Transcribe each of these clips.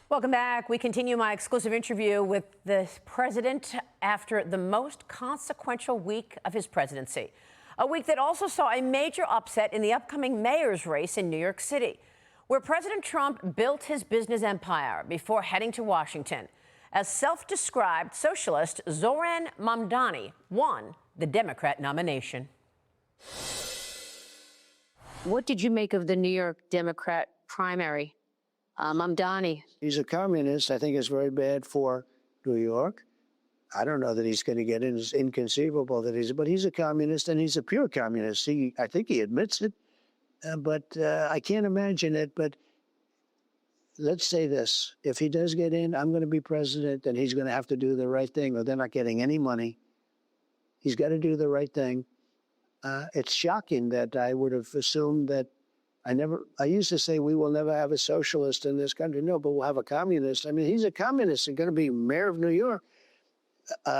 Welcome back. We continue my exclusive interview with the president after the most consequential week of his presidency. A week that also saw a major upset in the upcoming mayor's race in New York City, where President Trump built his business empire before heading to Washington. As self-described socialist, Zohran Mamdani won the Democrat nomination. What did you make of the New York Democrat primary? Mamdani. He's a communist. I think it's very bad for New York. I don't know that he's going to get in. It's inconceivable that but he's a communist, and he's a pure communist. I think he admits it, but I can't imagine it. But let's say this. If he does get in, I'm going to be president, and he's going to have to do the right thing, or they're not getting any money. He's got to do the right thing. It's shocking that I would have assumed that I used to say we will never have a socialist in this country. No, but we'll have a communist. I mean, he's a communist and going to be mayor of New York.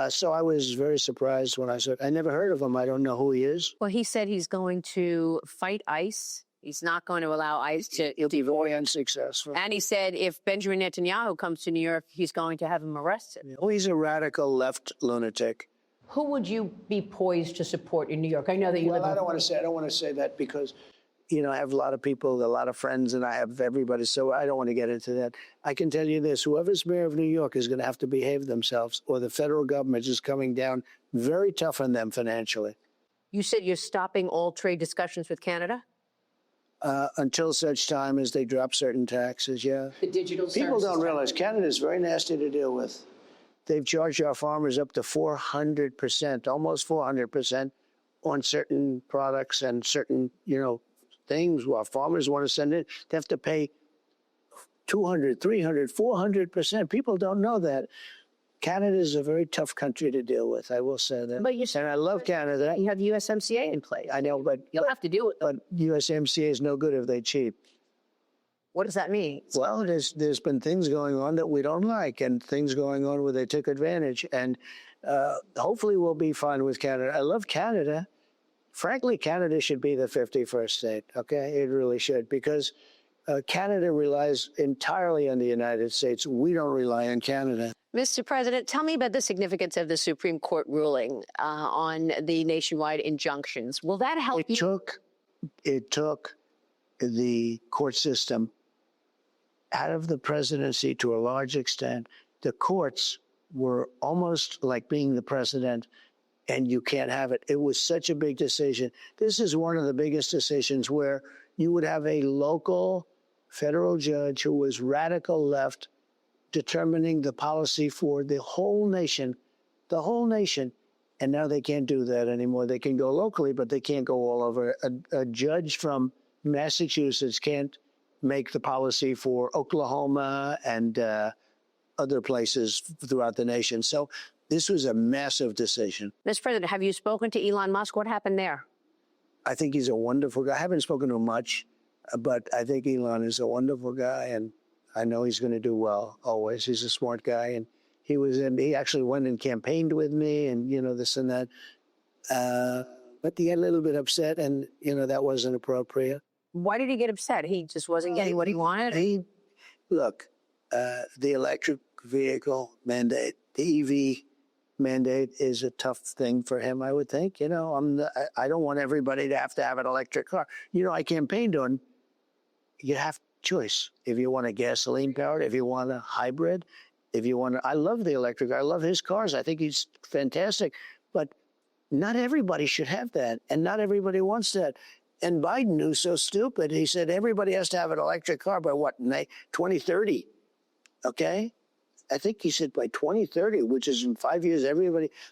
So I was very surprised when I said, I never heard of him. I don't know who he is. Well, he said he's going to fight ICE. He's not going to allow ICE to... He'll be very unsuccessful. And he said if Benjamin Netanyahu comes to New York, he's going to have him arrested. Oh, he's a radical left lunatic. Who would you be poised to support in New York? I know that you live... I don't want to say that because... I have a lot of people, a lot of friends, and I have everybody, so I don't want to get into that. I can tell you this, whoever's mayor of New York is going to have to behave themselves, or the federal government is coming down very tough on them financially. You said you're stopping all trade discussions with Canada? Until such time as they drop certain taxes, yeah. The digital People don't realize Canada is very nasty to deal with. They've charged our farmers up to 400%, almost 400% on certain products and certain, things while farmers want to send it, they have to pay 200, 300, 400%. People don't know that. Canada is a very tough country to deal with, I will say that. But and I love Canada. You have USMCA in place. I know, but you'll have to do it. But USMCA is no good if they cheat. What does that mean? Well, there's been things going on that we don't like, and things going on where they took advantage. And hopefully we'll be fine with Canada. I love Canada. Frankly, Canada should be the 51st state, okay? It really should, because Canada relies entirely on the United States. We don't rely on Canada. Mr. President, tell me about the significance of the Supreme Court ruling on the nationwide injunctions. Will that help you? It took the court system out of the presidency to a large extent. The courts were almost like being the president, and you can't have it. It was such a big decision. This is one of the biggest decisions where you would have a local federal judge who was radical left determining the policy for the whole nation, and now they can't do that anymore. They can go locally, but they can't go all over. A judge from Massachusetts can't make the policy for Oklahoma and other places throughout the nation. So this was a massive decision. Mr. President, have you spoken to Elon Musk? What happened there? I think he's a wonderful guy. I haven't spoken to him much, but I think Elon is a wonderful guy, and I know he's going to do well always. He's a smart guy, and he actually went and campaigned with me, and this and that. But he got a little bit upset, and that wasn't appropriate. Why did he get upset? He just wasn't getting what he wanted? Look, the electric vehicle mandate, the EV mandate is a tough thing for him, I would think. I don't want everybody to have an electric car. I campaigned on, you have choice. If you want a gasoline powered, if you want a hybrid, I love the electric car. I love his cars. I think he's fantastic. But not everybody should have that, and not everybody wants that. And Biden, who's so stupid, he said everybody has to have an electric car by 2030, okay? I think he said by 2030, which is in 5 years,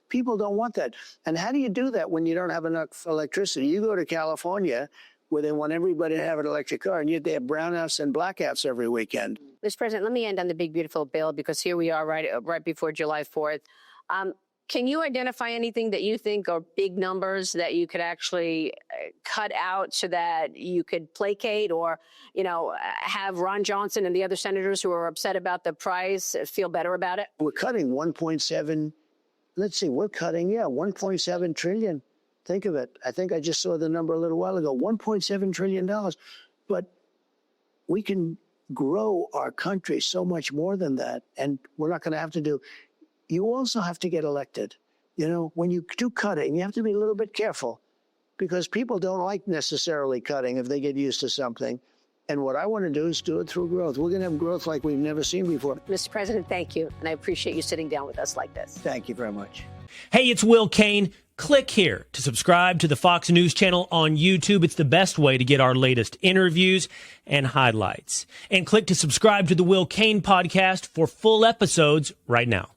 people don't want that. And how do you do that when you don't have enough electricity? You go to California, where they want everybody to have an electric car, and yet they have brownouts and blackouts every weekend. Mr. President, let me end on the big, beautiful bill, because here we are right before July 4th. Can you identify anything that you think are big numbers that you could actually cut out so that you could placate or, have Ron Johnson and the other senators who are upset about the price feel better about it? We're cutting 1.7, we're cutting, 1.7 trillion. Think of it. I think I just saw the number a little while ago, $1.7 trillion. But we can grow our country so much more than that. And we're not going to have to do. You also have to get elected. You know, when you do cutting, you have to be a little bit careful because people don't like necessarily cutting if they get used to something. And what I want to do is do it through growth. We're going to have growth like we've never seen before. Mr. President, thank you. And I appreciate you sitting down with us like this. Thank you very much. Hey, it's Will Cain. Click here to subscribe to the Fox News channel on YouTube. It's the best way to get our latest interviews and highlights. And click to subscribe to the Will Cain podcast for full episodes right now.